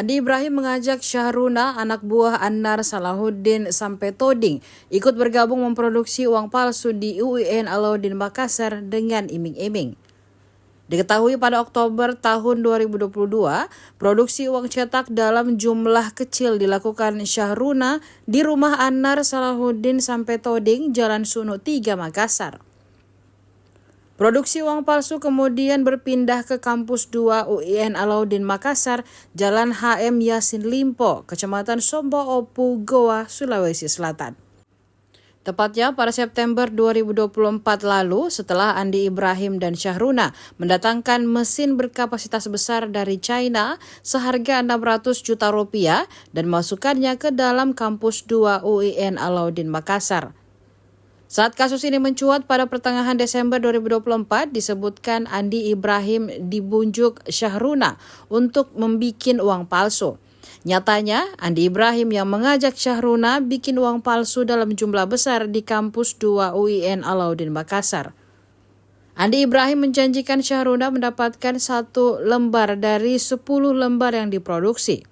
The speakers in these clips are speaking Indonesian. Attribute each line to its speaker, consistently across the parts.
Speaker 1: Andi Ibrahim mengajak Syahruna, anak buah Annar Salahuddin sampai Toding, ikut bergabung memproduksi uang palsu di UIN Alauddin Makassar dengan iming-iming. Diketahui pada Oktober tahun 2022, produksi uang cetak dalam jumlah kecil dilakukan Syahruna di rumah Annar Salahuddin sampai Toding, Jalan Sunu 3, Makassar. Produksi uang palsu kemudian berpindah ke Kampus 2 UIN Alauddin Makassar, Jalan HM Yasin Limpo, Kecamatan Sombo Opu, Goa, Sulawesi Selatan. Tepatnya pada September 2024 lalu, setelah Andi Ibrahim dan Syahruna mendatangkan mesin berkapasitas besar dari China seharga 600 juta rupiah dan masukkannya ke dalam Kampus 2 UIN Alauddin Makassar. Saat kasus ini mencuat pada pertengahan Desember 2024, disebutkan Andi Ibrahim dibunjuk Syahruna untuk membikin uang palsu. Nyatanya, Andi Ibrahim yang mengajak Syahruna bikin uang palsu dalam jumlah besar di Kampus 2 UIN Alauddin Makassar. Andi Ibrahim menjanjikan Syahruna mendapatkan 1 lembar dari 10 lembar yang diproduksi.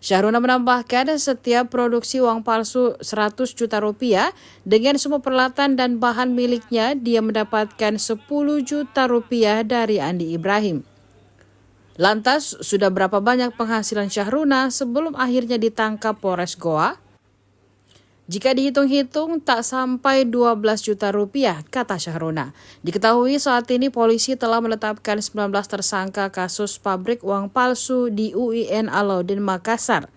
Speaker 1: Syahruna menambahkan setiap produksi uang palsu 100 juta rupiah dengan semua peralatan dan bahan miliknya dia mendapatkan 10 juta rupiah dari Andi Ibrahim. Lantas, sudah berapa banyak penghasilan Syahruna sebelum akhirnya ditangkap Polres Goa? Jika dihitung-hitung tak sampai 12 juta rupiah, kata Syahruna. Diketahui saat ini polisi telah menetapkan 19 tersangka kasus pabrik uang palsu di UIN Alauddin Makassar.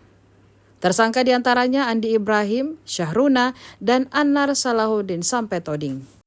Speaker 1: Tersangka diantaranya Andi Ibrahim, Syahruna, dan Annar Salahuddin sampai Toding.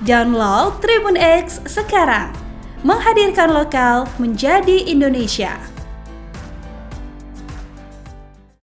Speaker 2: Download Tribun X sekarang, menghadirkan lokal menjadi Indonesia.